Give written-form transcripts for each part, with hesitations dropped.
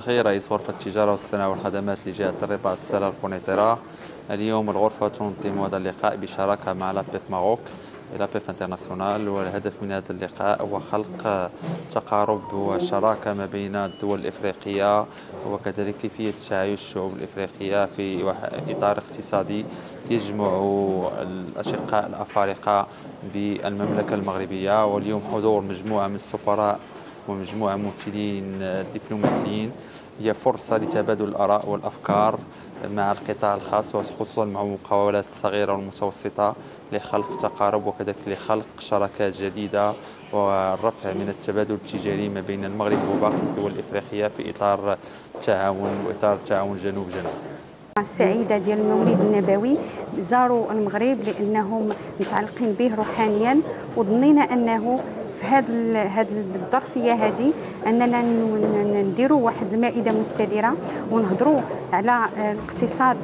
الأخير رئيس غرفة التجارة والصناعة والخدمات لجهة الرباط سلال قنيطرة. اليوم الغرفة تنظم هذا اللقاء بشراكة مع لابيف ماروك لابيف انترناسيونال، والهدف من هذا اللقاء هو خلق تقارب وشراكة ما بين الدول الإفريقية، وكذلك كيفية تعايش الشعوب الإفريقية في إطار اقتصادي يجمع الأشقاء الأفارقة بالمملكة المغربية. واليوم حضور مجموعة من السفراء ومجموعة ممثلين دبلوماسيين هي فرصة لتبادل الآراء والأفكار مع القطاع الخاص، وخصوصا مع المقاولات الصغيرة والمتوسطة، لخلق تقارب وكذلك لخلق شراكات جديدة والرفع من التبادل التجاري ما بين المغرب وباقي الدول الإفريقية في إطار تعاون جنوب جنوب. السعيدة ديال المولد النبوي زاروا المغرب لأنهم متعلقين به روحانيا، وظنينا أنه في هذه الظرفيه هذه اننا نديروا واحد المائده مستديره ونهضروا على الاقتصاد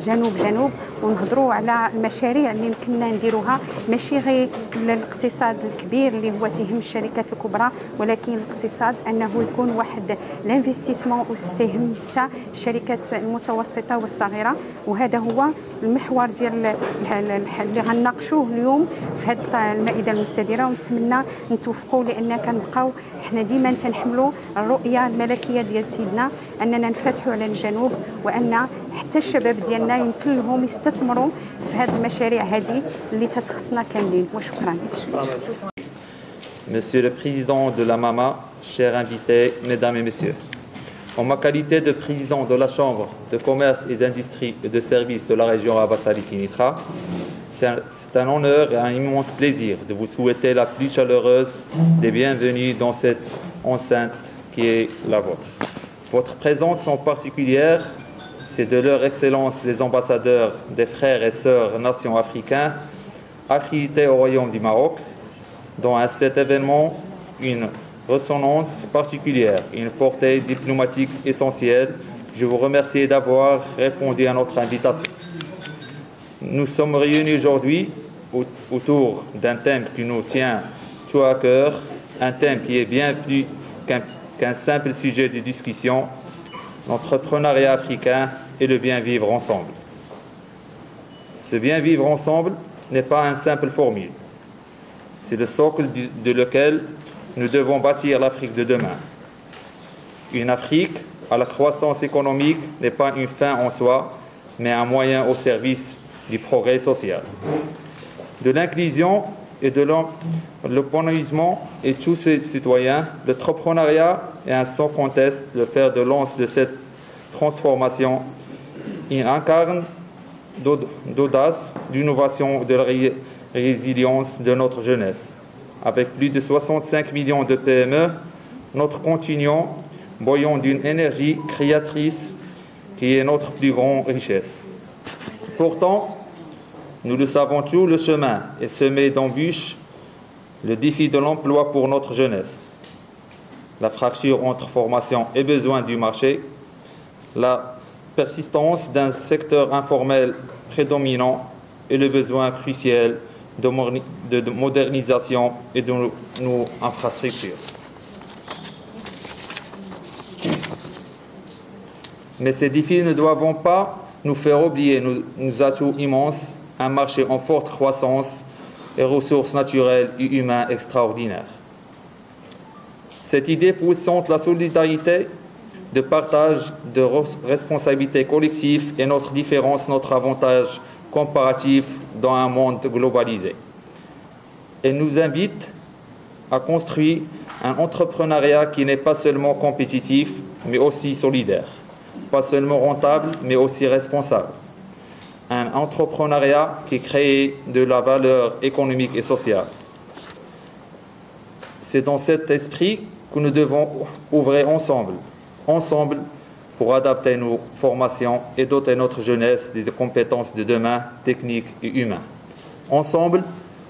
جنوب ونهضروا على المشاريع اللي يمكننا نديروها، ماشي غير الاقتصاد الكبير اللي هو تهم الشركات الكبرى، ولكن الاقتصاد انه يكون واحد الانفستيسمون تهم حتى الشركات المتوسطه والصغيره. وهذا هو المحور ديال اللي غنناقشوه اليوم في هذه المائده المستديره، ونتمنى نتوفقوا لان كنبقاو حنا ديما تنحملوا الرؤيه الملكيه ديال سيدنا اننا نفتحوا على الجنوب، وان حتى الشباب ديالنا يمكن لهم يستثمروا في هذه المشاريع هذه اللي تتخصنا كاملين. وشكرا. Monsieur le Président de la MAMA, chers invités, Mesdames et Messieurs, en ma qualité de Président de la Chambre de commerce et d'industrie et de services de la région Abbas-Ali-Kinitra, c'est un honneur et un immense plaisir de vous souhaiter la plus chaleureuse des bienvenues dans cette enceinte qui est la vôtre. Votre présence en particulière, c'est de leur excellence les ambassadeurs des frères et sœurs nations africains accrédités au Royaume du Maroc, dont à cet événement une résonance particulière, une portée diplomatique essentielle. Je vous remercie d'avoir répondu à notre invitation. Nous sommes réunis aujourd'hui autour d'un thème qui nous tient tout à cœur, un thème qui est bien plus qu'un simple sujet de discussion, l'entrepreneuriat africain et le bien vivre ensemble. Ce bien vivre ensemble n'est pas une simple formule, c'est le socle de lequel nous devons bâtir l'Afrique de demain. Une Afrique à la croissance économique n'est pas une fin en soi, mais un moyen au service du progrès social, de l'inclusion et de l'épanouissement et tous ces citoyens. L'entrepreneuriat est sans conteste le fer de lance de cette transformation. Il incarne d'audace, d'innovation, de la résilience de notre jeunesse. Avec plus de 65 millions de PME, notre continent boyant d'une énergie créatrice qui est notre plus grande richesse. Pourtant, nous le savons tous, le chemin est semé d'embûches, le défi de l'emploi pour notre jeunesse, la fracture entre formation et besoin du marché, la persistance d'un secteur informel prédominant et le besoin crucial de modernisation et de nos infrastructures. Mais ces défis ne doivent pas nous faire oublier nos atouts immenses, un marché en forte croissance et ressources naturelles et humaines extraordinaires. Cette idée poussante la solidarité, de partage, de responsabilité collective et notre différence, notre avantage comparatif dans un monde globalisé. Elle nous invite à construire un entrepreneuriat qui n'est pas seulement compétitif, mais aussi solidaire. Pas seulement rentable, mais aussi responsable. Un entrepreneuriat qui crée de la valeur économique et sociale. C'est dans cet esprit que nous devons ouvrir ensemble pour adapter nos formations et doter notre jeunesse des compétences de demain, techniques et humaines. Ensemble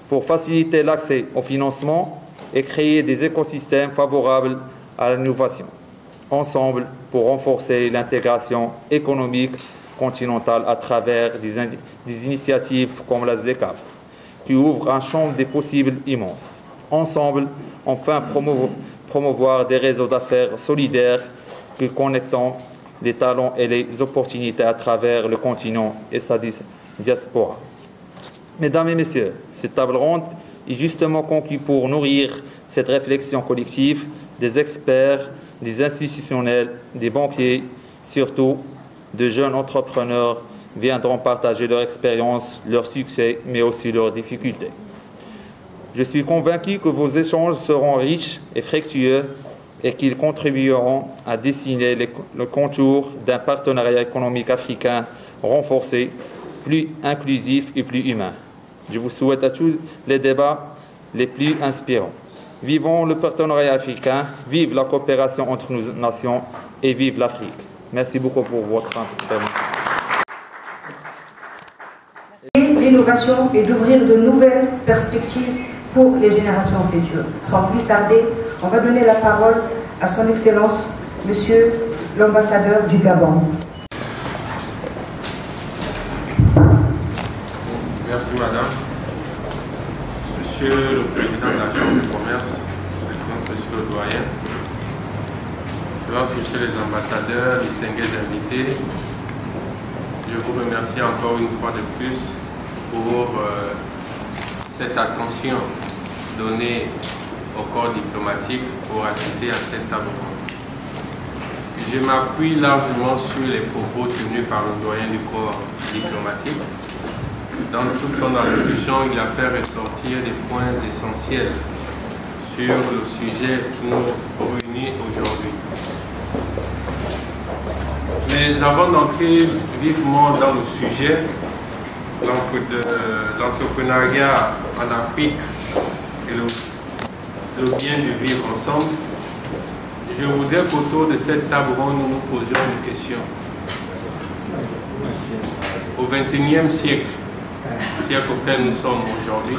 pour faciliter l'accès au financement et créer des écosystèmes favorables à l'innovation. Ensemble pour renforcer l'intégration économique continentale à travers des initiatives comme la ZLECAf, qui ouvrent un champ des possibles immenses. Ensemble, enfin, promouvoir des réseaux d'affaires solidaires que connectant les talents et les opportunités à travers le continent et sa diaspora. Mesdames et messieurs, cette table ronde est justement conçue pour nourrir cette réflexion collective des experts, des institutionnels, des banquiers, surtout de jeunes entrepreneurs viendront partager leur expérience, leurs succès, mais aussi leurs difficultés. Je suis convaincu que vos échanges seront riches et fructueux et qu'ils contribueront à dessiner le contour d'un partenariat économique africain renforcé, plus inclusif et plus humain. Je vous souhaite à tous les débats les plus inspirants. Vivons le partenariat africain, vive la coopération entre nos nations et vive l'Afrique. Merci beaucoup pour votre attention. L'innovation et d'ouvrir de nouvelles perspectives pour les générations futures. Sans plus tarder, on va donner la parole à son Excellence, Monsieur l'ambassadeur du Gabon. Merci Madame. Monsieur le Président de la Chambre de commerce, Excellence Monsieur le Doyen, Excellence Monsieur les ambassadeurs, distingués invités, je vous remercie encore une fois de plus pour cette attention donnée au corps diplomatique pour assister à cette table ronde. Je m'appuie largement sur les propos tenus par le doyen du corps diplomatique. Dans toute son allocution, il a fait ressortir des points essentiels sur le sujet qui nous réunit aujourd'hui. Mais avant d'entrer vivement dans le sujet, l'entrepreneuriat en Afrique et le bien de vivre ensemble, je voudrais qu'autour de cette table ronde, nous nous posions une question. Au XXIe siècle auquel nous sommes aujourd'hui,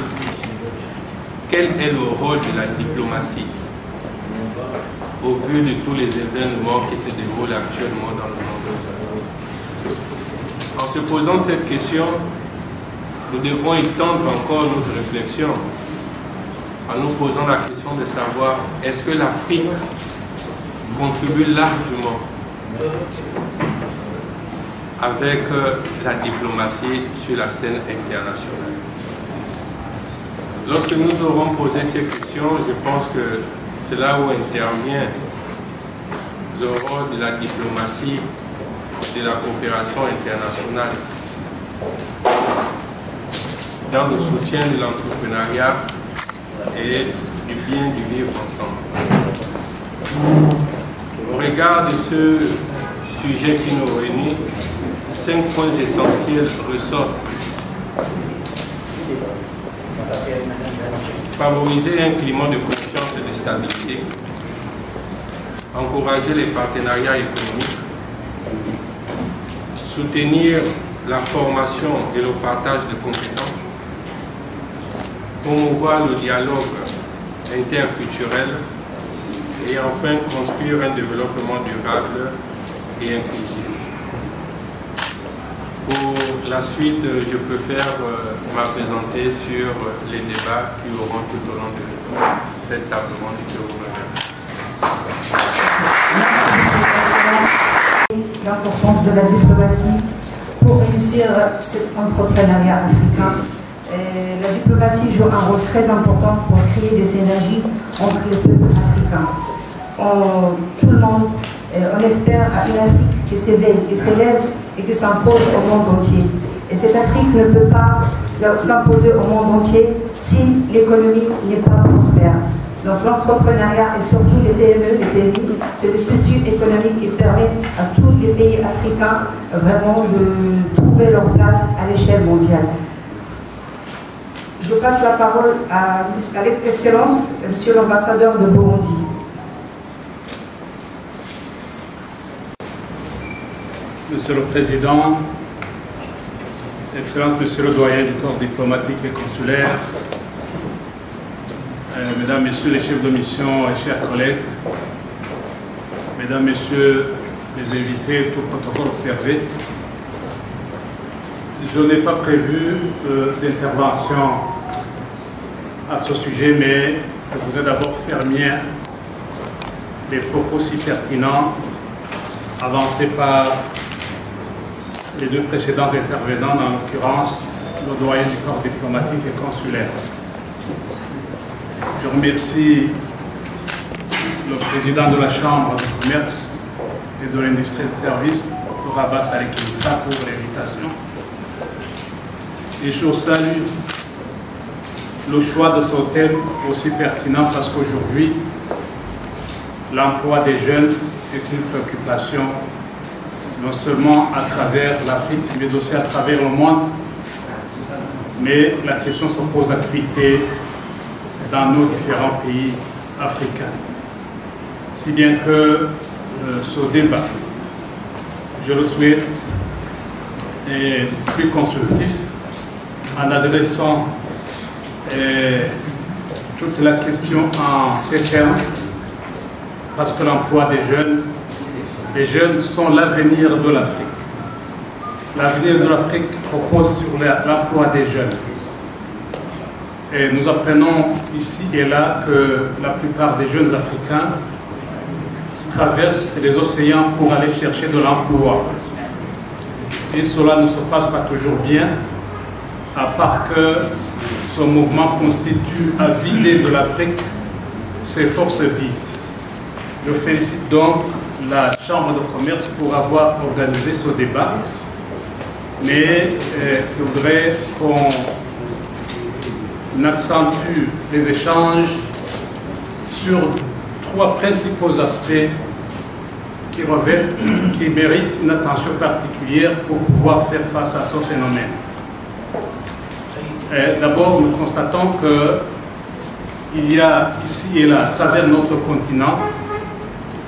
quel est le rôle de la diplomatie au vu de tous les événements qui se déroulent actuellement dans le monde? En se posant cette question, nous devons étendre encore notre réflexion en nous posant la question de savoir est-ce que l'Afrique contribue largement avec la diplomatie sur la scène internationale. Lorsque nous aurons posé ces questions, je pense que c'est là où intervient le rôle de la diplomatie, de la coopération internationale dans le soutien de l'entrepreneuriat et du bien du vivre ensemble. Au regard de ce sujet qui nous réunit, 5 points essentiels ressortent. Favoriser un climat de confiance et de stabilité, encourager les partenariats économiques, soutenir la formation et le partage de compétences, promouvoir le dialogue interculturel et enfin construire un développement durable et inclusif. Pour la suite, je peux faire m'apprécier sur les débats qui auront tout au long de cette table ronde. Je vous remercie. L'importance de la diplomatie pour réussir cet entrepreneuriat africain. La diplomatie joue un rôle très important pour créer des synergies entre les peuples africains. Tout le monde, on espère à une Afrique qui s'éveille, qui s'élève et qui s'impose au monde entier. Et cette Afrique ne peut pas s'imposer au monde entier si l'économie n'est pas prospère. Donc l'entrepreneuriat et surtout les PME, les PMI, c'est le tissu économique qui permet à tous les pays africains vraiment de trouver leur place à l'échelle mondiale. Je passe la parole à l'excellence, Monsieur l'ambassadeur de Burundi. Monsieur le Président, Excellence Monsieur le Doyen du corps diplomatique et consulaire, Mesdames, Messieurs les chefs de mission et chers collègues, Mesdames, Messieurs les invités, tout protocole observé, je n'ai pas prévu d'intervention à ce sujet, mais je voudrais d'abord faire mien les propos si pertinents avancées par les deux précédents intervenants, en l'occurrence le doyen du corps diplomatique et consulaire. Je remercie le président de la Chambre de commerce et de l'industrie de services, Dr Abbas Ali Kinitra, pour l'invitation. Et je salue le choix de ce thème aussi pertinent parce qu'aujourd'hui, l'emploi des jeunes est une préoccupation non seulement à travers l'Afrique, mais aussi à travers le monde. Mais la question se pose d'acuité dans nos différents pays africains. Si bien que ce débat, je le souhaite, est plus constructif en adressant toute la question en ces termes, parce que l'emploi des jeunes, les jeunes sont l'avenir de l'Afrique. L'avenir de l'Afrique repose sur l'emploi des jeunes. Et nous apprenons ici et là que la plupart des jeunes africains traversent les océans pour aller chercher de l'emploi. Et cela ne se passe pas toujours bien, à part que ce mouvement constitue à vider de l'Afrique ses forces vives. Je félicite donc la Chambre de commerce pour avoir organisé ce débat, mais je voudrais qu'on accentue les échanges sur trois principaux aspects qui méritent une attention particulière pour pouvoir faire face à ce phénomène. D'abord, nous constatons qu'il y a ici et là, à travers notre continent,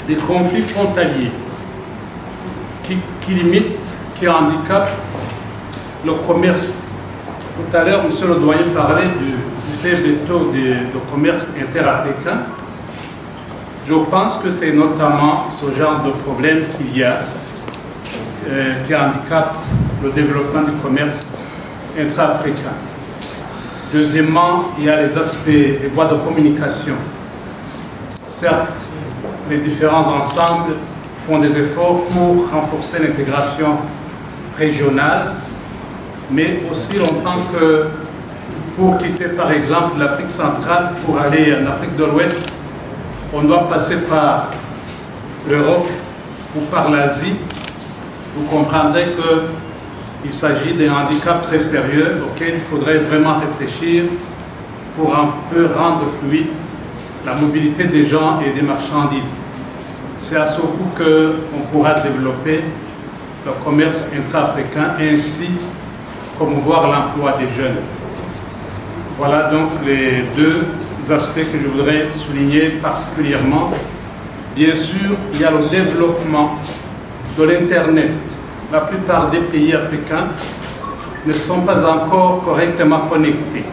des conflits frontaliers qui limitent, qui handicapent le commerce. Tout à l'heure, M. le doyen parlait du faible taux de commerce interafricain. Je pense que c'est notamment ce genre de problème qu'il y a qui handicape le développement du commerce intra-africain. Deuxièmement, il y a les aspects, les voies de communication. Certes, les différents ensembles font des efforts pour renforcer l'intégration régionale, mais aussi longtemps que pour quitter par exemple l'Afrique centrale pour aller en Afrique de l'Ouest, on doit passer par l'Europe ou par l'Asie. Vous comprendrez qu'il s'agit d'un handicap très sérieux auquel il faudrait vraiment réfléchir pour un peu rendre fluide la mobilité des gens et des marchandises. C'est à ce coup qu'on pourra développer le commerce intra-africain et ainsi promouvoir l'emploi des jeunes. Voilà donc les deux aspects que je voudrais souligner particulièrement. Bien sûr, il y a le développement de l'Internet. La plupart des pays africains ne sont pas encore correctement connectés.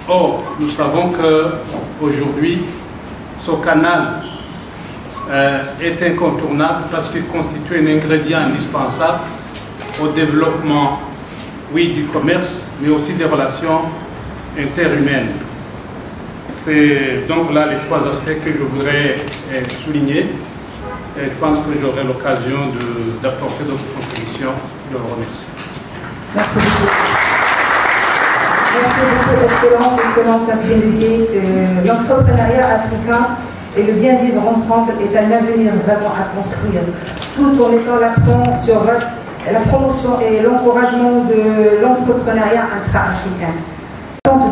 Or, nous savons qu'aujourd'hui, ce canal est incontournable parce qu'il constitue un ingrédient indispensable au développement, oui, du commerce, mais aussi des relations interhumaines. C'est donc là les trois aspects que je voudrais souligner. Et je pense que j'aurai l'occasion d'apporter d'autres contributions. Je vous remercie. Merci beaucoup. Merci beaucoup, Excellence, Excellence, l'entrepreneuriat africain et le bien vivre ensemble est un avenir vraiment à construire, tout en mettant l'accent sur la promotion et l'encouragement de l'entrepreneuriat intra-africain.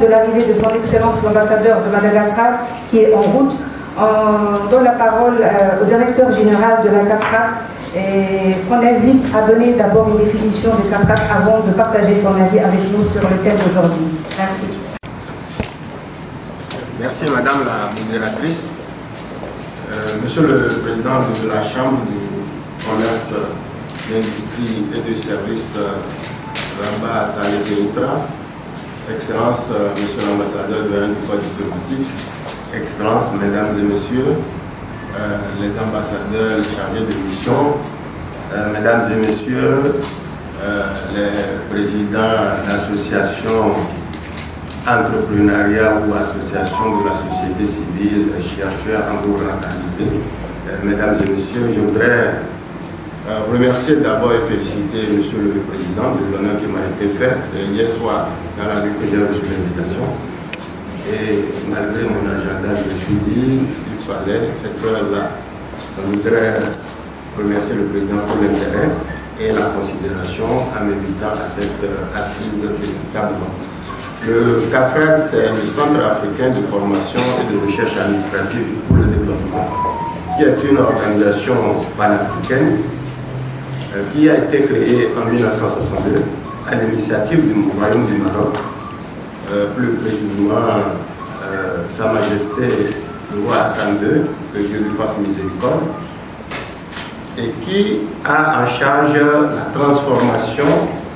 De l'arrivée de son Excellence l'ambassadeur de Madagascar qui est en route, on donne la parole au directeur général de la CAFRAC et qu'on invite à donner d'abord une définition de CAFRAC avant de partager son avis avec nous sur le thème d'aujourd'hui. Merci. Merci Madame la modératrice. Monsieur le Président de la Chambre du commerce, d'industrie et de services, Abbas Ali Kinitra, Excellence, Monsieur l'ambassadeur de l'Industrie diplomatique, Excellences, Mesdames et Messieurs, les ambassadeurs chargés de mission, Mesdames et Messieurs, les présidents d'associations entrepreneuriat ou associations de la société civile, chercheurs en gouvernementalité, Mesdames et Messieurs, je voudrais remercier d'abord et féliciter Monsieur le Président de l'honneur qui m'a été fait. C'est hier soir dans la rue que j'ai reçu l'invitation. Et malgré mon agenda, je me suis dit qu'il fallait être là. Je voudrais remercier le Président pour l'intérêt et la considération en m'invitant à cette assise véritablement. Le CAFRED, c'est le Centre africain de formation et de recherche administrative pour le développement, qui est une organisation panafricaine qui a été créée en 1962 à l'initiative du Royaume du Maroc, plus précisément Sa Majesté le roi Hassan II, que Dieu lui fasse miséricorde, et qui a en charge la transformation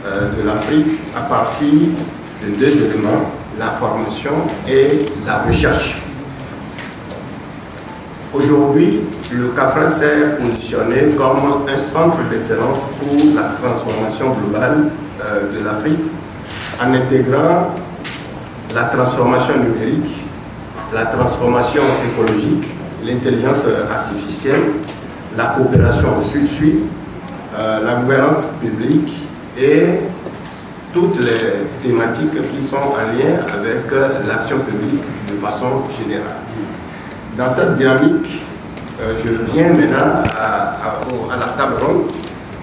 de l'Afrique à partir de deux éléments, la formation et la recherche. Aujourd'hui, le CAFRED s'est positionné comme un centre d'excellence pour la transformation globale de l'Afrique, en intégrant la transformation numérique, la transformation écologique, l'intelligence artificielle, la coopération au Sud-Sud, la gouvernance publique et toutes les thématiques qui sont en lien avec l'action publique de façon générale. Dans cette dynamique, je viens maintenant à la table ronde.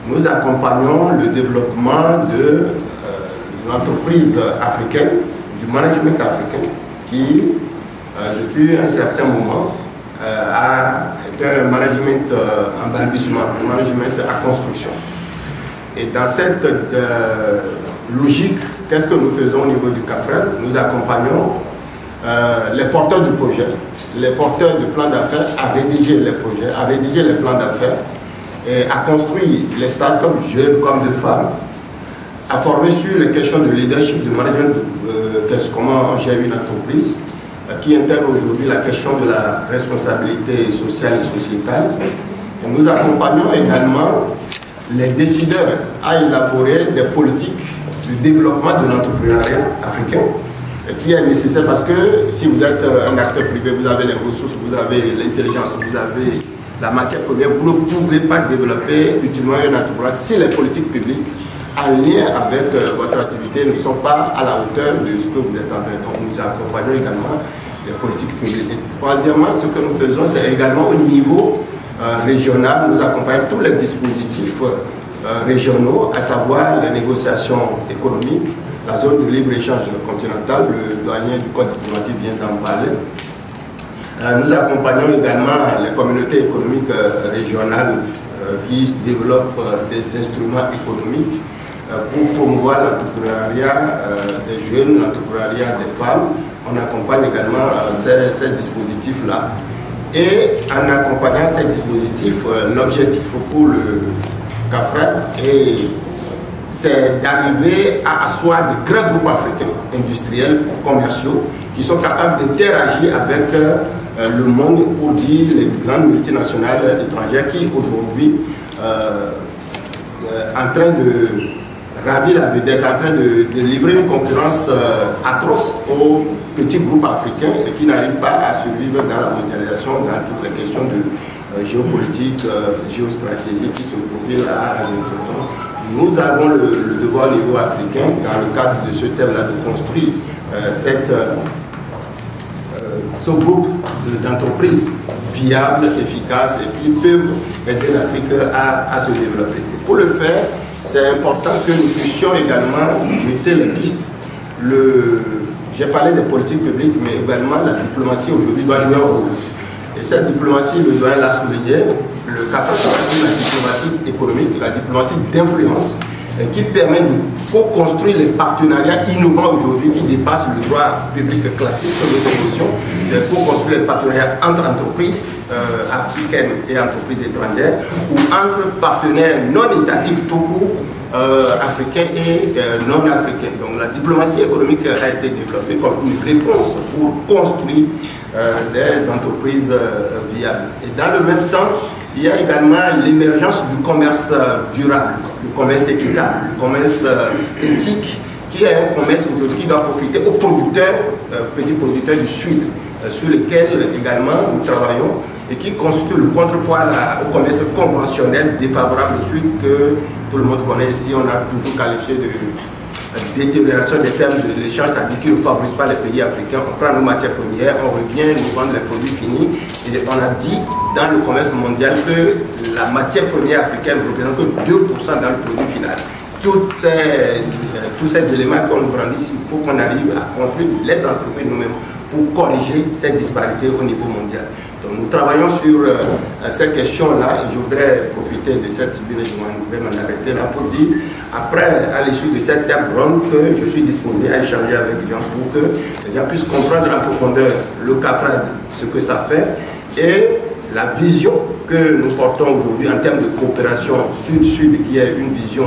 Nous accompagnons le développement de l'entreprise africaine, du management africain, qui, depuis un certain moment, a été un management en balbutiement, un management à construction. Et dans cette logique, qu'est-ce que nous faisons au niveau du CAFRED? Nous accompagnons les porteurs de projets, les porteurs de plans d'affaires à rédiger les projets, à rédiger les plans d'affaires, et à construire les startups jeunes comme de femmes, à former sur les questions de leadership, de management, comment gérer une entreprise, qui intègre aujourd'hui la question de la responsabilité sociale et sociétale. Et nous accompagnons également les décideurs à élaborer des politiques de développement de l'entrepreneuriat africain, qui est nécessaire parce que si vous êtes un acteur privé, vous avez les ressources, vous avez l'intelligence, vous avez la matière première, vous ne pouvez pas développer utilement une entreprise si les politiques publiques en lien avec votre activité ne sont pas à la hauteur de ce que vous êtes en train de faire. Nous accompagnons également les politiques publiques. Et troisièmement, ce que nous faisons, c'est également au niveau régional, nous accompagnons tous les dispositifs régionaux, à savoir les négociations économiques, la zone de libre-échange continentale, le doyen du Code diplomatique vient d'en parler. Nous accompagnons également les communautés économiques régionales qui développent des instruments économiques pour promouvoir l'entrepreneuriat des jeunes, l'entrepreneuriat des femmes. On accompagne également ces dispositifs-là. Et en accompagnant ces dispositifs, l'objectif pour le CAFRED c'est d'arriver à asseoir de grands groupes africains, industriels, commerciaux, qui sont capables d'interagir avec le monde pour dire les grandes multinationales étrangères qui aujourd'hui en train de ravir la vedette, en train de livrer une concurrence atroce aux petits groupes africains et qui n'arrivent pas à survivre dans la mondialisation, dans toutes les questions de géopolitique, géostratégie qui se profilent à l'horizon. Nous avons le devoir au niveau africain, dans le cadre de ce thème-là, de construire ce groupe d'entreprises viables, efficaces et qui peuvent aider l'Afrique à se développer. Et pour le faire, c'est important que nous puissions également jeter les pistes. J'ai parlé des politiques publiques, mais également la diplomatie aujourd'hui doit jouer un rôle. Et cette diplomatie, le doyen l'a souligné, le CAFRED c'est la diplomatie économique, la diplomatie d'influence, qui permet de co-construire les partenariats innovants aujourd'hui qui dépassent le droit public classique de l'opposition, de co-construire les partenariats entre entreprises africaines et entreprises étrangères ou entre partenaires non étatiques tout court, africains et non africains. Donc la diplomatie économique a été développée comme une réponse pour construire des entreprises viables. Et dans le même temps, il y a également l'émergence du commerce durable, le commerce équitable, le commerce éthique, qui est un commerce aujourd'hui qui doit profiter aux producteurs, petits producteurs du Sud, sur lesquels également nous travaillons et qui constitue le contrepoids au commerce conventionnel défavorable au Sud que tout le monde connaît ici. On a toujours qualifié de détérioration des termes de l'échange, c'est-à-dire qu'il ne favorise pas les pays africains. On prend nos matières premières, on revient nous vendre les produits finis. Et on a dit dans le commerce mondial que la matière première africaine ne représente que 2% dans le produit final. Tous ces éléments qu'on nous brandit, il faut qu'on arrive à construire les entreprises nous-mêmes pour corriger ces disparités au niveau mondial. Donc nous travaillons sur ces questions-là et je voudrais profiter de cette tribune et je vais m'en arrêter là pour dire, après, à l'issue de cette table ronde, que je suis disposé à échanger avec les gens pour que les gens puissent comprendre en profondeur le CAFRAD, ce que ça fait et la vision que nous portons aujourd'hui en termes de coopération Sud-Sud, qui est une vision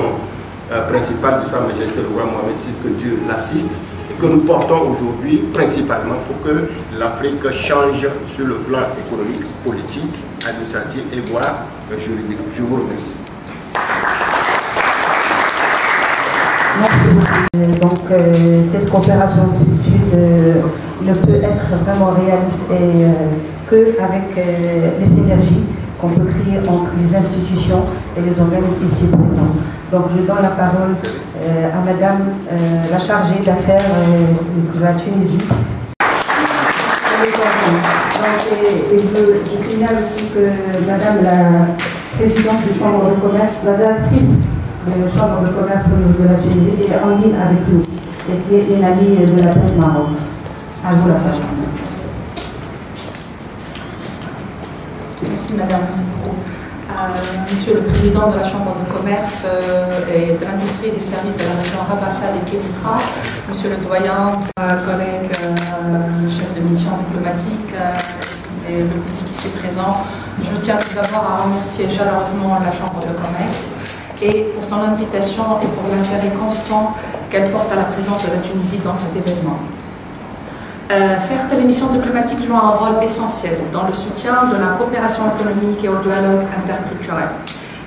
principale de Sa Majesté le roi Mohamed VI, que Dieu l'assiste, et que nous portons aujourd'hui principalement pour que l'Afrique change sur le plan économique, politique, administratif et voire juridique. Je vous remercie. Merci beaucoup. Donc cette coopération Sud-Sud ne peut être vraiment réaliste qu'avec les synergies qu'on peut créer entre les institutions et les organismes ici présents. Donc je donne la parole à Madame la chargée d'affaires de la Tunisie. Je signale aussi que Madame la présidente de Chambre de commerce, la directrice de Chambre de commerce de la Tunisie, qui est en ligne avec nous et qui est une amie de la PEF Maroc. Merci Madame, merci beaucoup. Monsieur le Président de la Chambre de commerce et de l'industrie des services de la région Rabassa et Kénitra, Monsieur le Doyen, collègues, chef de mission diplomatique et le public ici présent, je tiens tout d'abord à remercier chaleureusement la Chambre de commerce et pour son invitation et pour l'intérêt constant qu'elle porte à la présence de la Tunisie dans cet événement. Certes, les missions diplomatiques jouent un rôle essentiel dans le soutien de la coopération économique et au dialogue interculturel.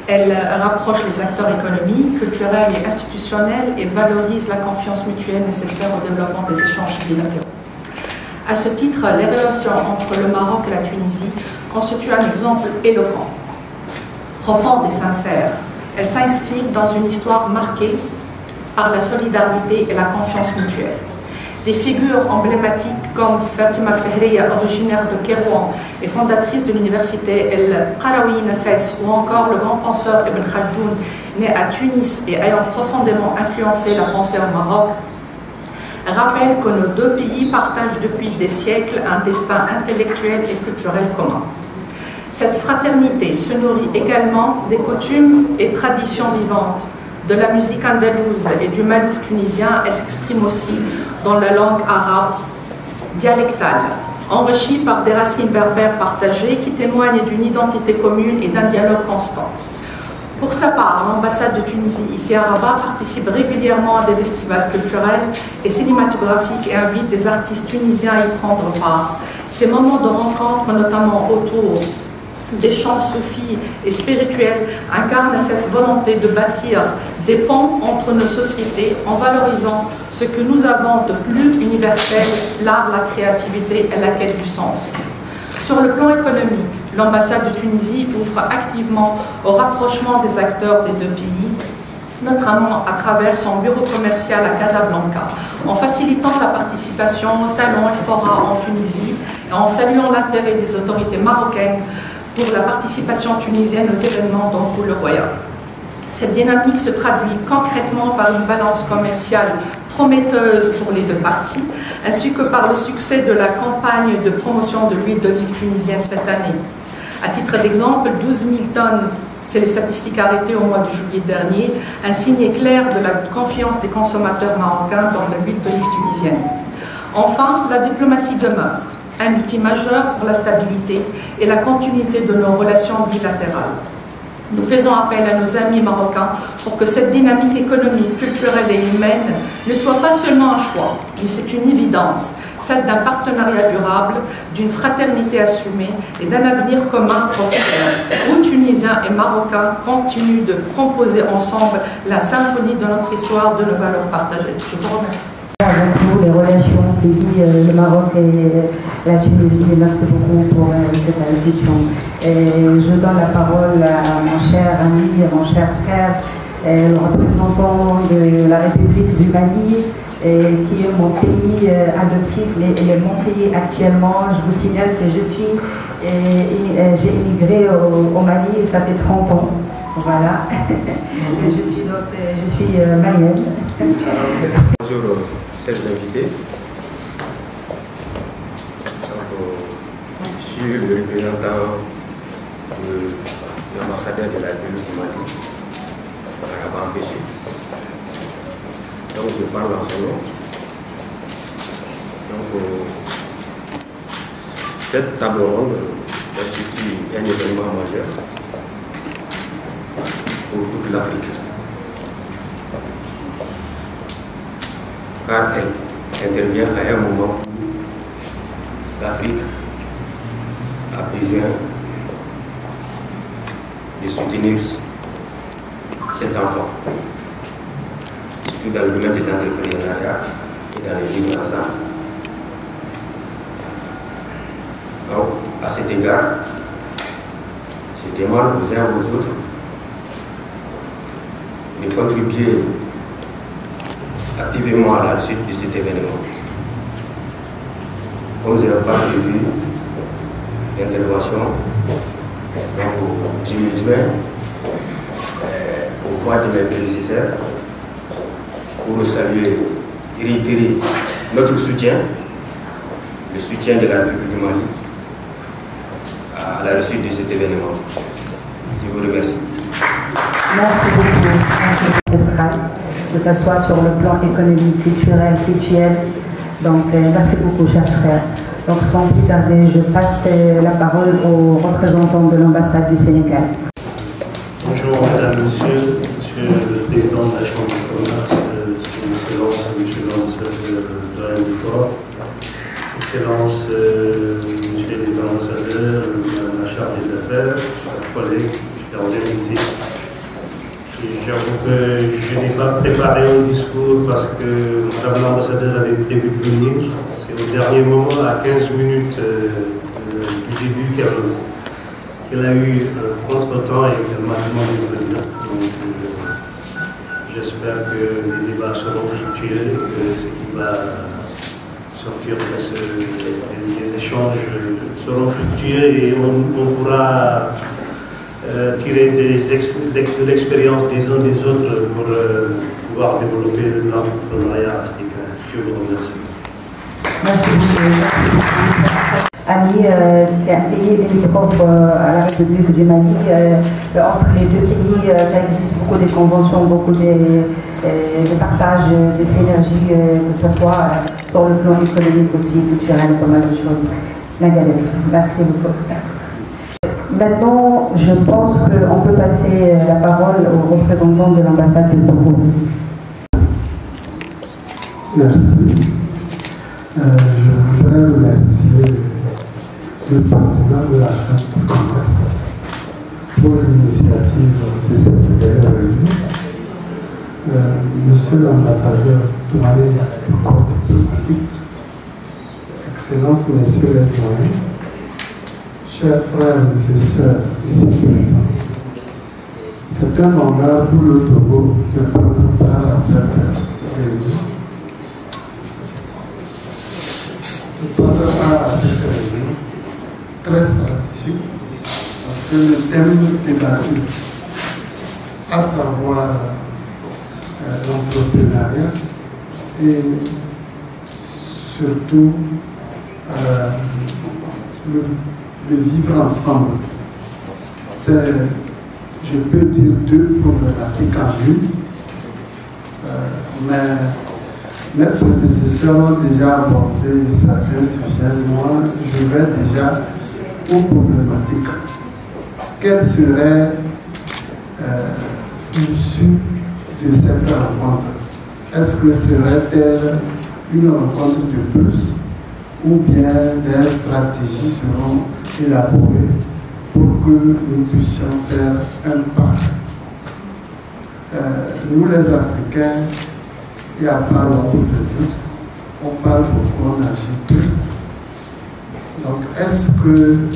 Elles rapprochent les acteurs économiques, culturels et institutionnels et valorisent la confiance mutuelle nécessaire au développement des échanges bilatéraux. À ce titre, les relations entre le Maroc et la Tunisie constituent un exemple éloquent, profond et sincère. Elles s'inscrivent dans une histoire marquée par la solidarité et la confiance mutuelle. Des figures emblématiques comme Fatima Al-Fihriya, originaire de Kérouan et fondatrice de l'université El Qarawiyyin Fès, ou encore le grand penseur Ibn Khaldoun, né à Tunis et ayant profondément influencé la pensée au Maroc, rappellent que nos deux pays partagent depuis des siècles un destin intellectuel et culturel commun. Cette fraternité se nourrit également des coutumes et traditions vivantes, de la musique andalouse et du malouf tunisien. Elle s'exprime aussi dans la langue arabe dialectale, enrichie par des racines berbères partagées qui témoignent d'une identité commune et d'un dialogue constant. Pour sa part, l'ambassade de Tunisie ici à Rabat participe régulièrement à des festivals culturels et cinématographiques et invite des artistes tunisiens à y prendre part. Ces moments de rencontre, notamment autour des chants soufis et spirituels, incarnent cette volonté de bâtir des ponts entre nos sociétés en valorisant ce que nous avons de plus universel, l'art, la créativité et la quête du sens. Sur le plan économique, l'ambassade de Tunisie ouvre activement au rapprochement des acteurs des deux pays, notamment à travers son bureau commercial à Casablanca, en facilitant la participation aux salons et forats en Tunisie et en saluant l'intérêt des autorités marocaines pour la participation tunisienne aux événements dans tout le royaume. Cette dynamique se traduit concrètement par une balance commerciale prometteuse pour les deux parties, ainsi que par le succès de la campagne de promotion de l'huile d'olive tunisienne cette année. À titre d'exemple, 12 000 tonnes, c'est les statistiques arrêtées au mois de juillet dernier, un signe clair de la confiance des consommateurs marocains dans l'huile d'olive tunisienne. Enfin, la diplomatie demeure un outil majeur pour la stabilité et la continuité de nos relations bilatérales. Nous faisons appel à nos amis marocains pour que cette dynamique économique, culturelle et humaine ne soit pas seulement un choix, mais c'est une évidence, celle d'un partenariat durable, d'une fraternité assumée et d'un avenir commun prospère, où Tunisiens et Marocains continuent de composer ensemble la symphonie de notre histoire, de nos valeurs partagées. Je vous remercie. Avec vous, les relations pays, le Maroc et la Tunisie. Merci beaucoup pour cette invitation. Je donne la parole à mon cher ami, mon cher frère, le représentant de la République du Mali, qui est mon pays adoptif, mais mon pays actuellement. Je vous signale que j'ai immigré au Mali, ça fait 30 ans. Voilà. je suis malienne. Bonjour, chers invités. Je suis le représentant de l'ambassadeur de la République du Mali, Rabat Empêché. Donc je parle en son nom. Donc cette table ronde constitue un événement majeur pour toute l'Afrique, car elle intervient à un moment où l'Afrique a besoin de soutenir ses enfants, surtout dans le domaine de l'entrepreneuriat et dans les vivre ensemble. Donc, à cet égard, je demande aux uns aux autres de contribuer activement à la réussite de cet événement. Comme je n'ai pas prévu l'intervention, donc je me joins aux voix de mes prédécesseurs pour saluer et réitérer notre soutien, le soutien de la République du Mali à la réussite de cet événement. Je vous remercie. Merci beaucoup, ancestral, que ce soit sur le plan économique, culturel, culturel. Donc, merci beaucoup, chers frères. Donc, sans plus tarder, je passe la parole aux représentants de l'ambassade du Sénégal. Bonjour, mesdames, messieurs, monsieur le président de la Chambre de commerce, son Excellence, monsieur l'ambassadeur de la République, Excellence, monsieur les ambassadeurs, madame la chargée d'affaires, chers collègues, chers invités. J'avoue que je n'ai pas préparé un discours parce que madame l'ambassadeur avait prévu de venir. C'est au dernier moment, à 15 minutes du début, qu'elle a eu contre-temps et qu'elle m'a demandé de venir. Donc j'espère que les débats seront fructueux, que ce qui va sortir des échanges seront fructueux et on pourra tirer de l'expérience des uns des autres pour pouvoir développer l'entrepreneuriat africain. Je vous remercie. Merci. Ami qui a payé des propres à la République du Mali, entre les deux pays, ça existe beaucoup de conventions, beaucoup de partage, de synergies, que ce soit sur le plan économique aussi, culturel, pas mal de choses. Merci beaucoup. Maintenant, je pense qu'on peut passer la parole aux représentants de l'ambassade du Togo. Merci. Je voudrais remercier le président de la Chambre de commerce pour l'initiative de cette réunion. Monsieur l'ambassadeur doyen du corps diplomatique, Excellences, messieurs les doyens, chers frères et sœurs ici présents, c'est un honneur pour le Togo de prendre part à cette réunion. De prendre part à cette réunion très stratégique parce que le thème débattu, à savoir l'entrepreneuriat et surtout le vivre ensemble. C'est, je peux dire, deux problématiques en une, mais mes prédécesseurs ont déjà abordé certains sujets. Moi, je vais déjà aux problématiques. Quelle serait l'issue de cette rencontre? Est-ce que serait-elle une rencontre de plus ou bien des stratégies seront élaborées pour que nous puissions faire un pas? Nous les Africains, et à part beaucoup de tous, on parle beaucoup, on agit peu. Donc, est-ce que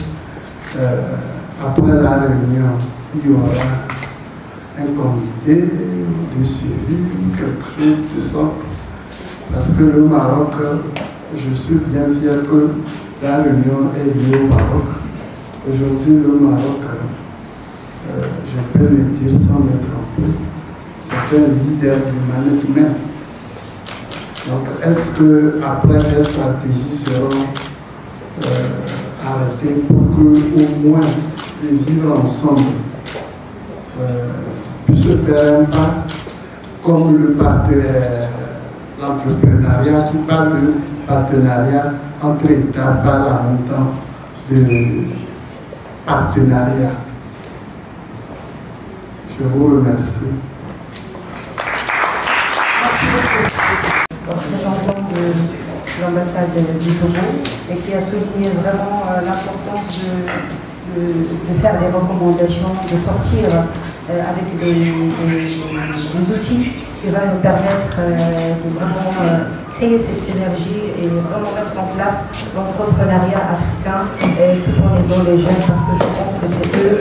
après la réunion, il y aura un comité de suivi ou quelque chose de sorte? Parce que le Maroc, je suis bien fier que la réunion est liée au Maroc. Aujourd'hui, le Maroc, je peux le dire sans me tromper, c'est un leader du management. Donc, est-ce qu'après des stratégies seront arrêtées pour que, au moins, les vivre ensemble puisse faire un pas comme l'entrepreneuriat qui parle de partenariat entre États, parle en même temps de partenariat. Je vous remercie. Représentant de l'ambassade du Togo et qui a souligné vraiment l'importance de faire des recommandations, de sortir avec des outils qui vont nous permettre de vraiment créer cette synergie et vraiment mettre en place l'entrepreneuriat africain tout en aidant les jeunes, parce que je pense que c'est eux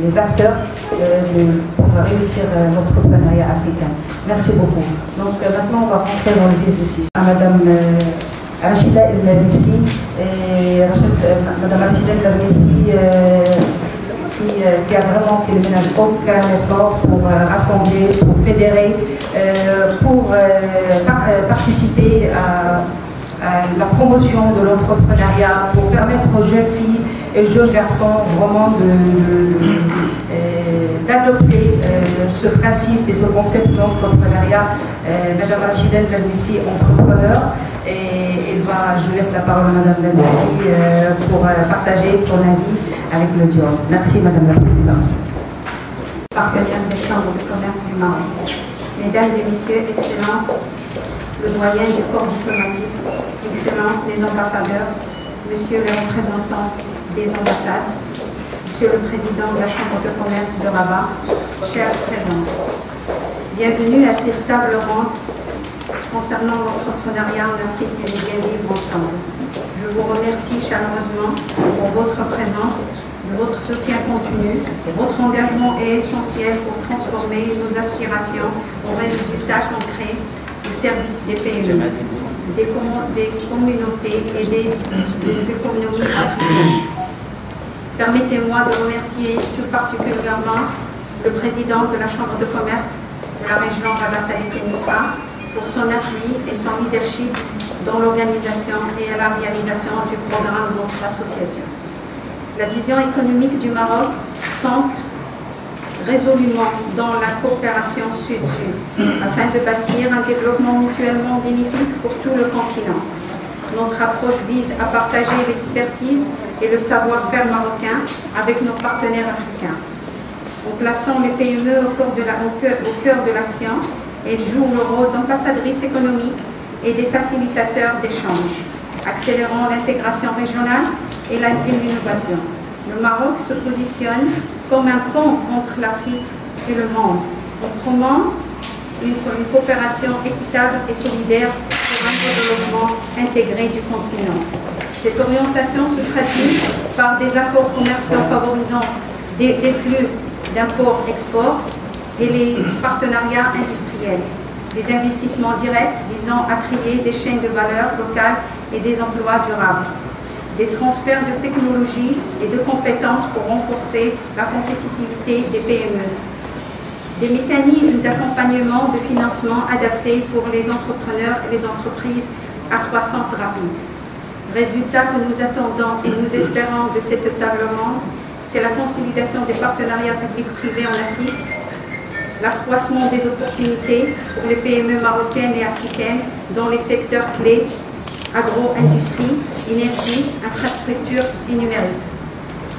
les acteurs pour réussir l'entrepreneuriat africain. Merci beaucoup. Donc maintenant on va rentrer dans le vif du sujet. À Madame Rachida El Mernissi, Madame Rachida El Mernissi qui a vraiment fait le ménage aucun effort pour rassembler, pour fédérer, pour participer à la promotion de l'entrepreneuriat, pour permettre aux jeunes filles et jeunes garçons vraiment d'adopter ce principe et ce concept d'entrepreneuriat. Madame Rachida El Mernissi, entrepreneur, et je laisse la parole à Madame Mernissi pour partager son avis avec l'audience. Merci Madame la Présidente. Partenaires des chambres de commerce du Maroc. Mesdames et Messieurs, Excellences, le doyen du corps diplomatique, Excellences les ambassadeurs, Monsieur le représentant des ambassades, Monsieur le Président de la Chambre de commerce de Rabat, chers présents. Bienvenue à cette table ronde concernant l'entrepreneuriat en Afrique et les bien vivre ensemble. Je vous remercie chaleureusement pour votre présence, votre soutien continu. Votre engagement est essentiel pour transformer nos aspirations en résultats concrets au service des PME, des communautés et des économies africaines. Permettez-moi de remercier tout particulièrement le président de la Chambre de commerce de la région Rabat-Salé-Kénitra pour son appui et son leadership dans l'organisation et à la réalisation du programme de notre association. La vision économique du Maroc s'ancre résolument dans la coopération sud-sud afin de bâtir un développement mutuellement bénéfique pour tout le continent. Notre approche vise à partager l'expertise et le savoir-faire marocain avec nos partenaires africains. En plaçant les PME au cœur de l'action, elles jouent le rôle d'ambassadrices économiques et des facilitateurs d'échanges, accélérant l'intégration régionale et l'innovation. Le Maroc se positionne comme un pont entre l'Afrique et le monde, en promouvant une coopération équitable et solidaire pour un développement intégré du continent. Cette orientation se traduit par des accords commerciaux favorisant des flux d'import-export et les partenariats industriels, des investissements directs visant à créer des chaînes de valeur locales et des emplois durables, des transferts de technologies et de compétences pour renforcer la compétitivité des PME, des mécanismes d'accompagnement de financement adaptés pour les entrepreneurs et les entreprises à croissance rapide. Résultat que nous attendons et nous espérons de cette table ronde, c'est la consolidation des partenariats publics-privés en Afrique, l'accroissement des opportunités pour les PME marocaines et africaines dans les secteurs clés, agro-industrie, énergie, infrastructure et numérique.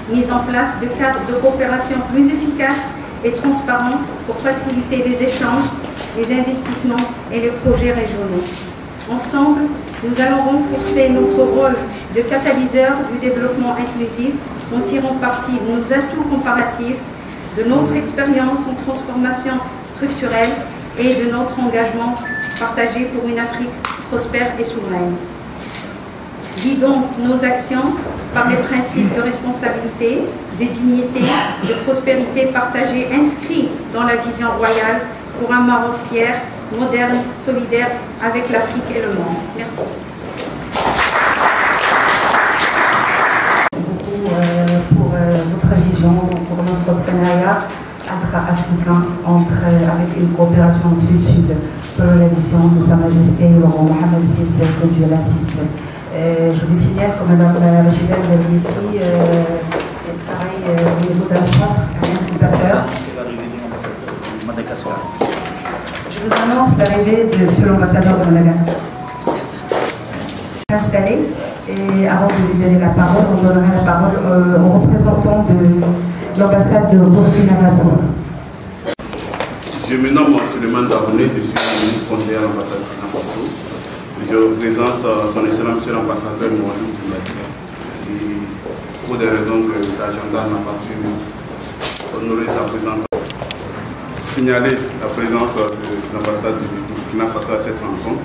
Mise en place de cadres de coopération plus efficaces et transparents pour faciliter les échanges, les investissements et les projets régionaux. Ensemble, nous allons renforcer notre rôle de catalyseur du développement inclusif en tirant parti de nos atouts comparatifs, de notre expérience en transformation structurelle et de notre engagement partagée pour une Afrique prospère et souveraine. Guidons nos actions par les principes de responsabilité, de dignité, de prospérité partagée inscrits dans la vision royale pour un Maroc fier, moderne, solidaire avec l'Afrique et le monde. Merci. Pour votre vision, pour l'entrepreneuriat intra-africain avec une coopération sud-sud selon la vision de Sa Majesté le roi Mohamed VI, que Dieu l'assiste. Je vous signale que Mme Rachida ici, elle travaille au niveau d'un centre incubateur. Je vous annonce l'arrivée de M. l'ambassadeur de Madagascar. Installé. Et avant de lui donner la parole, on donnera la parole au représentant de l'ambassade de Burkina Faso. Je me nomme Suleiman Daboune, je suis ministre conseiller à l'ambassade de Burkina Faso. Je représente son excellence M. l'ambassadeur Mohamed VI. Pour des raisons que l'agenda n'a pas pu honorer sa présence. Signaler la présence de l'ambassade de Burkina Faso à cette rencontre,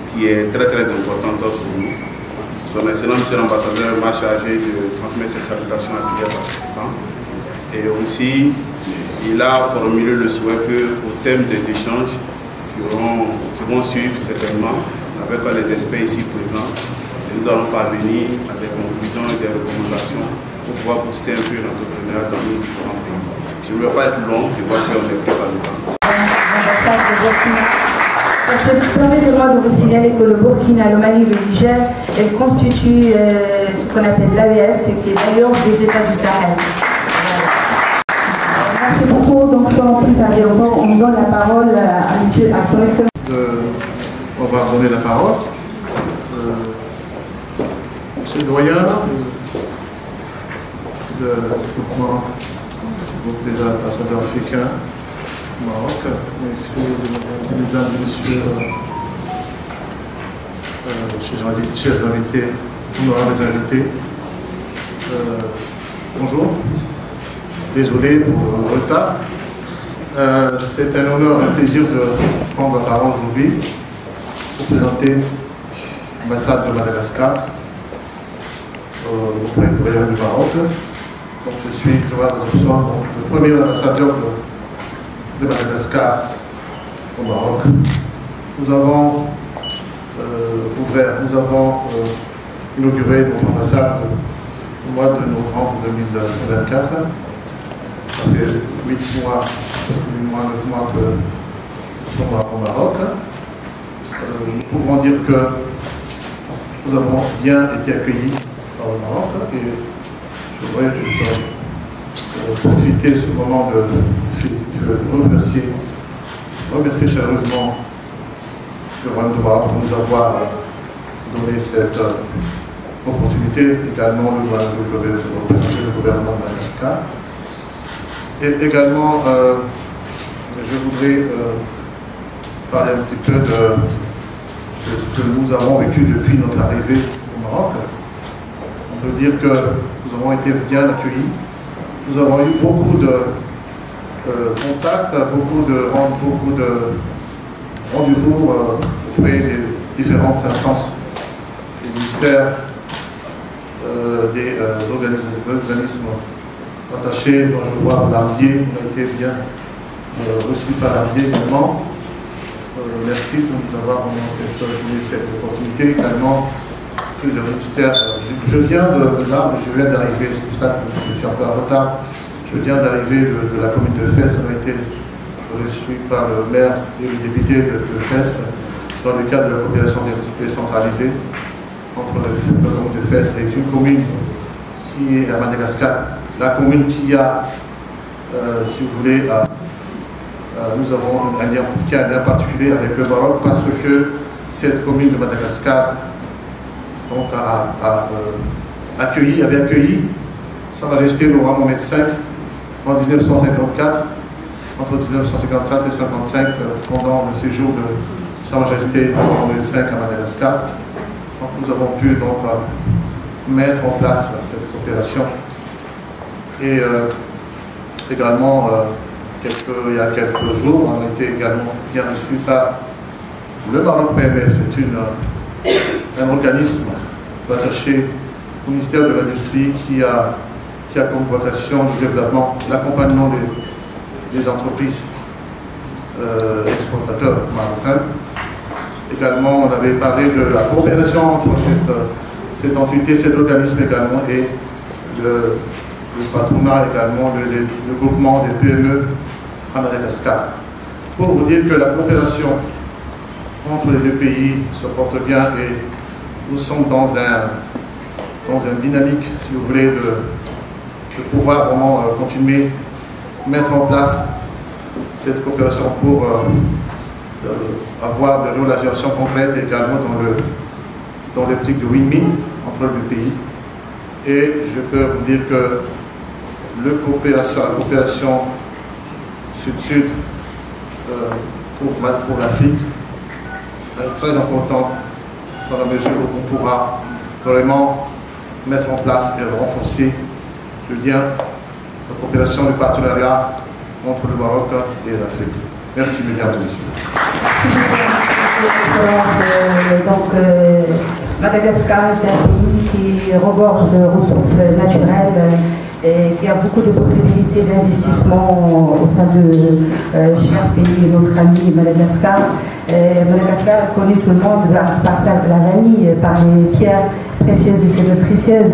qui est très importante pour nous. Son excellence M. l'ambassadeur m'a chargé de transmettre ses salutations à tous les participants. Et aussi, il a formulé le souhait qu'au thème des échanges qui vont suivre certainement avec les experts ici présents, nous allons parvenir à des conclusions et des recommandations pour pouvoir booster un peu l'entrepreneuriat dans nos différents pays. Je ne veux pas être long, je vois qu'on est prêt par le temps. Permettez-moi de vous signaler que le Burkina, le Mali, le Niger, elles constituent ce qu'on appelle l'AES, qui est l'Alliance des États du Sahel. Merci beaucoup. Donc, sans plus tarder, on donne la parole à son excellence. On va donner la parole. Monsieur le doyen, le groupe des ambassadeurs africains au Maroc, mesdames et messieurs, chers invités, honorables invités, bonjour. Désolé pour le retard. C'est un honneur et un plaisir de prendre la parole aujourd'hui pour présenter l'ambassade de Madagascar auprès du gouvernement du Maroc. Donc je suis le premier ambassadeur de Madagascar au Maroc. Nous avons inauguré notre ambassade au mois de novembre 2024. Ça fait 8 mois, 9 mois que nous sommes au Maroc. Nous pouvons dire que nous avons bien été accueillis par le Maroc et je voudrais profiter de ce moment de remercier chaleureusement le royaume du Maroc de nous avoir donné cette opportunité, également le gouvernement de Madagascar. Et également, je voudrais parler un petit peu de ce que nous avons vécu depuis notre arrivée au Maroc. On peut dire que nous avons été bien accueillis. Nous avons eu beaucoup de contacts, beaucoup de rendez-vous auprès des différentes instances, des ministères, des organismes attachés. Dont je vois l'Arbier, on a été bien reçu par l'Arbier également. Merci de nous avoir donné cette opportunité. Également, plusieurs ministères. Je viens d'arriver, c'est pour ça que je suis un peu en retard. Je viens d'arriver de la commune de Fès. On a été reçu par le maire et le député de Fès dans le cadre de la coopération décentralisée entre la commune de Fès et une commune qui est à Madagascar. La commune qui a, si vous voulez, nous avons un lien particulier avec le Maroc parce que cette commune de Madagascar donc, avait accueilli Sa Majesté le roi Mohamed V en 1954, entre 1954 et 1955, pendant le séjour de Sa Majesté le roi Mohamed V à Madagascar. Donc, nous avons pu donc mettre en place cette coopération. Et également, il y a quelques jours, on a été également bien reçus par Le Maroc PME, c'est un organisme attaché au ministère de l'Industrie qui a comme vocation le développement, l'accompagnement des entreprises exportateurs marocains. Également, on avait parlé de la coopération entre cette entité, cet organisme également et le patronat également, le groupement des PME à Madagascar. Pour vous dire que la coopération entre les deux pays se porte bien et nous sommes dans une dynamique, si vous voulez, de pouvoir vraiment continuer à mettre en place cette coopération pour avoir des relations concrètes également dans l'optique de win-win entre les deux pays. Et je peux vous dire que la coopération sud-sud pour l'Afrique est très importante dans la mesure où on pourra vraiment mettre en place et renforcer le lien, la coopération, le partenariat entre le Maroc et l'Afrique. Merci, mesdames et messieurs. Madagascar est un pays qui regorge de ressources naturelles et qui a beaucoup de possibilités d'investissement au sein de chaque pays, notre ami Madagascar. Madagascar connaît tout le monde par la vanille, par les pierres précieuses et semi-précieuses.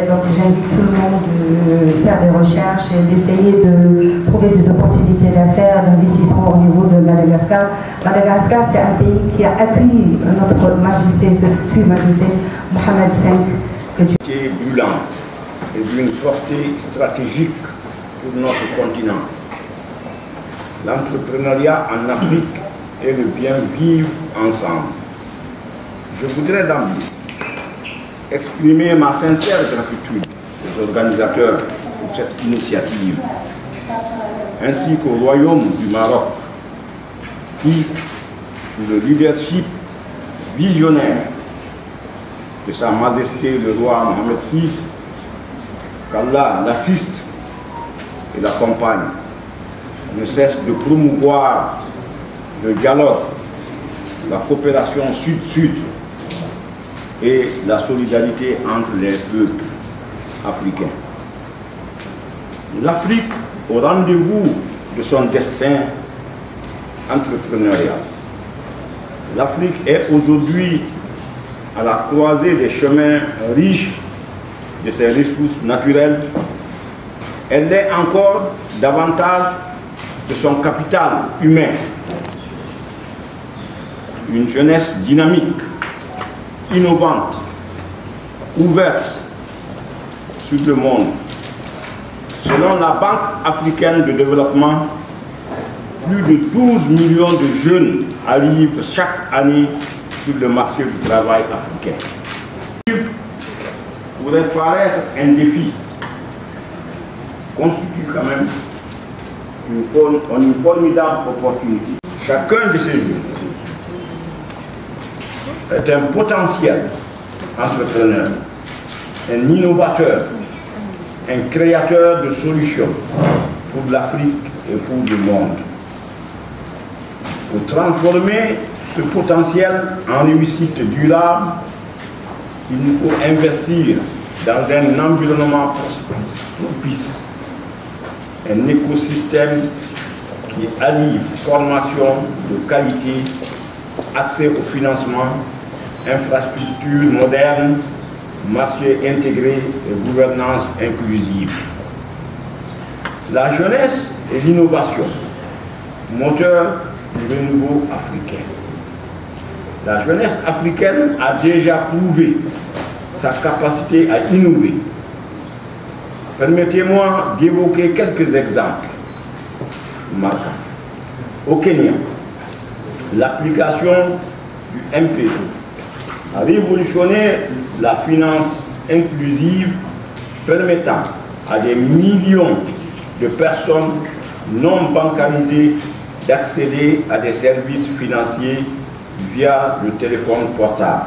Donc j'invite tout le monde de faire des recherches et d'essayer de trouver des opportunités d'affaires, d'investissement au niveau de Madagascar. Madagascar, c'est un pays qui a accueilli notre majesté, ce futur majesté Mohamed V. Brûlante et d'une portée stratégique pour notre continent. L'entrepreneuriat en Afrique et le bien vivre ensemble. Je voudrais d'emblée exprimer ma sincère gratitude aux organisateurs pour cette initiative, ainsi qu'au Royaume du Maroc, qui, sous le leadership visionnaire de Sa Majesté le roi Mohamed VI, qu'Allah l'assiste et l'accompagne, ne cesse de promouvoir le dialogue, la coopération sud-sud et la solidarité entre les peuples africains. L'Afrique au rendez-vous de son destin entrepreneurial. L'Afrique est aujourd'hui à la croisée des chemins riches de ses ressources naturelles. Elle est encore davantage de son capital humain. Une jeunesse dynamique, innovante, ouverte sur le monde. Selon la Banque africaine de développement, plus de 12 millions de jeunes arrivent chaque année sur le marché du travail africain. Pourrait paraître un défi, constitue quand même une formidable opportunité. Chacun de ces jeunes est un potentiel entrepreneur, un innovateur, un créateur de solutions pour l'Afrique et pour le monde. Pour transformer ce potentiel en réussite durable, il nous faut investir dans un environnement propice, un écosystème qui allie formation de qualité, accès au financement, infrastructures modernes, marché intégré et gouvernance inclusive. La jeunesse et l'innovation, moteur du renouveau africain. La jeunesse africaine a déjà prouvé sa capacité à innover. Permettez-moi d'évoquer quelques exemples marquants. Au Kenya, l'application du MPE a révolutionné la finance inclusive, permettant à des millions de personnes non bancarisées d'accéder à des services financiers via le téléphone portable.